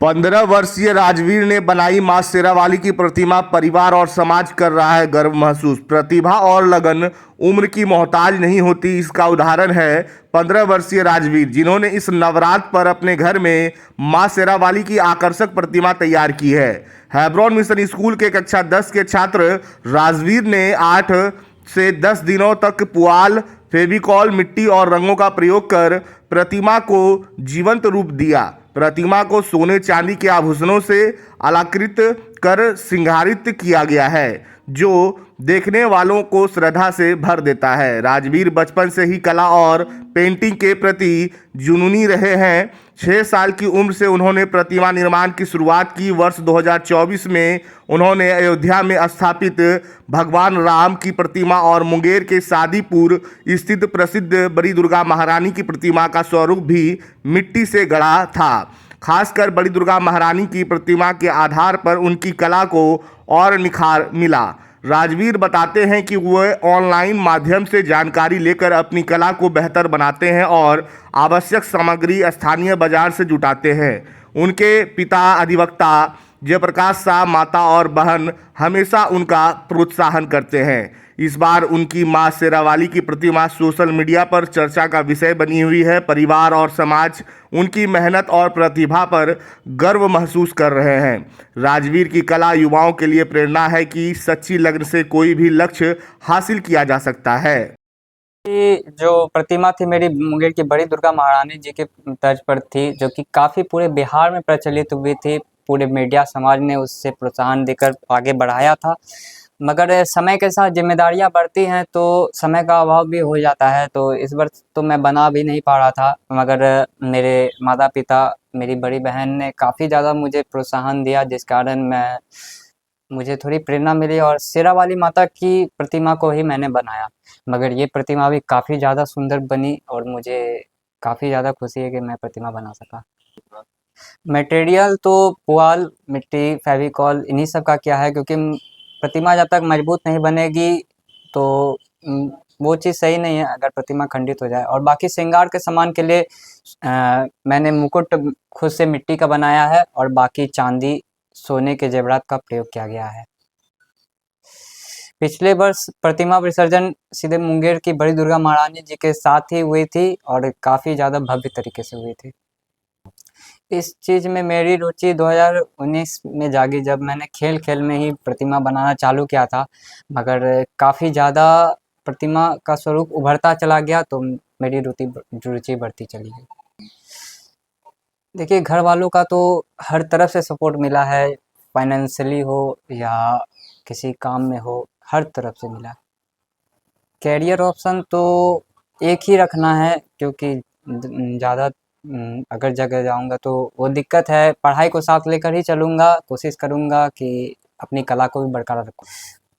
15 वर्षीय राजवीर ने बनाई मां शेरावाली की प्रतिमा। परिवार और समाज कर रहा है गर्व महसूस। प्रतिभा और लगन उम्र की मोहताज नहीं होती, इसका उदाहरण है 15 वर्षीय राजवीर, जिन्होंने इस नवरात्र पर अपने घर में मां शेरावाली की आकर्षक प्रतिमा तैयार की है। हेब्रोन मिशन स्कूल के कक्षा 10 के छात्र राजवीर ने 8 से 10 दिनों तक पुआल, फेविकॉल, मिट्टी और रंगों का प्रयोग कर प्रतिमा को जीवंत रूप दिया। प्रतिमा को सोने चांदी के आभूषणों से अलंकृत कर श्रृंगारित किया गया है, जो देखने वालों को श्रद्धा से भर देता है। राजवीर बचपन से ही कला और पेंटिंग के प्रति जुनूनी रहे हैं। 6 साल की उम्र से उन्होंने प्रतिमा निर्माण की शुरुआत की। वर्ष 2024 में उन्होंने अयोध्या में स्थापित भगवान राम की प्रतिमा और मुंगेर के शादीपुर स्थित प्रसिद्ध बड़ी दुर्गा महारानी की प्रतिमा का स्वरूप भी मिट्टी से गढ़ा था। खासकर बड़ी दुर्गा महारानी की प्रतिमा के आधार पर उनकी कला को और निखार मिला। राजवीर बताते हैं कि वह ऑनलाइन माध्यम से जानकारी लेकर अपनी कला को बेहतर बनाते हैं और आवश्यक सामग्री स्थानीय बाजार से जुटाते हैं। उनके पिता अधिवक्ता जयप्रकाश शाह, माता और बहन हमेशा उनका प्रोत्साहन करते हैं। इस बार उनकी मां शेरावाली की प्रतिमा सोशल मीडिया पर चर्चा का विषय बनी हुई है। परिवार और समाज उनकी मेहनत और प्रतिभा पर गर्व महसूस कर रहे हैं। राजवीर की कला युवाओं के लिए प्रेरणा है कि सच्ची लगन से कोई भी लक्ष्य हासिल किया जा सकता है। जो प्रतिमा थी मेरी मुंगेर की बड़ी दुर्गा महारानी जी के तर्ज पर थी, जो कि काफ़ी पूरे बिहार में प्रचलित हुई थी। पूरे मीडिया समाज ने उससे प्रोत्साहन देकर आगे बढ़ाया था, मगर समय के साथ जिम्मेदारियां बढ़ती हैं तो समय का अभाव भी हो जाता है। तो इस वर्ष तो मैं बना भी नहीं पा रहा था, मगर मेरे माता पिता, मेरी बड़ी बहन ने काफ़ी ज़्यादा मुझे प्रोत्साहन दिया, जिस कारण मुझे थोड़ी प्रेरणा मिली और शेरावाली माता की प्रतिमा को ही मैंने बनाया। मगर ये प्रतिमा भी काफ़ी ज़्यादा सुंदर बनी और मुझे काफ़ी ज़्यादा खुशी है कि मैं प्रतिमा बना सका। मटेरियल तो पुआल, मिट्टी, फेविकॉल इन्हीं सब का किया है, क्योंकि प्रतिमा जब तक मजबूत नहीं बनेगी तो वो चीज़ सही नहीं है अगर प्रतिमा खंडित हो जाए। और बाकी श्रृंगार के सामान के लिए मैंने मुकुट खुद से मिट्टी का बनाया है और बाकी चांदी, सोने के जेवरात का प्रयोग किया गया है। पिछले वर्ष प्रतिमा विसर्जन सीधे मुंगेर की बड़ी दुर्गा महारानी जी के साथ ही हुई थी और काफ़ी ज़्यादा भव्य तरीके से हुई थी। इस चीज़ में मेरी रुचि 2019 में जागी, जब मैंने खेल खेल में ही प्रतिमा बनाना चालू किया था, मगर काफ़ी ज़्यादा प्रतिमा का स्वरूप उभरता चला गया तो मेरी रुचि बढ़ती चली गई। देखिए, घर वालों का तो हर तरफ से सपोर्ट मिला है, फाइनेंशियली हो या किसी काम में हो, हर तरफ से मिला। कैरियर ऑप्शन तो एक ही रखना है, क्योंकि ज़्यादा अगर जगह जाऊंगा तो वो दिक्कत है। पढ़ाई को साथ लेकर ही चलूँगा, कोशिश करूँगा कि अपनी कला को भी बरकरार रखूँ।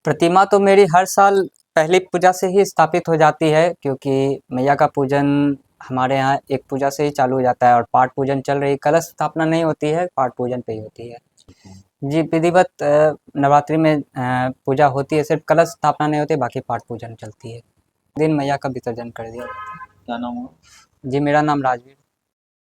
प्रतिमा तो मेरी हर साल पहली पूजा से ही स्थापित हो जाती है, क्योंकि मैया का पूजन हमारे यहाँ एक पूजा से ही चालू हो जाता है और पाठ पूजन चल रही, कलश स्थापना नहीं होती है, पाठ पूजन पे ही होती है जी। विधिवत नवरात्रि में पूजा होती है, सिर्फ कलश स्थापना नहीं होती, बाकी पाठ पूजन चलती है। दिन मैया का विसर्जन कर दिया। क्या नाम हुआ? जी, मेरा नाम राजवीर।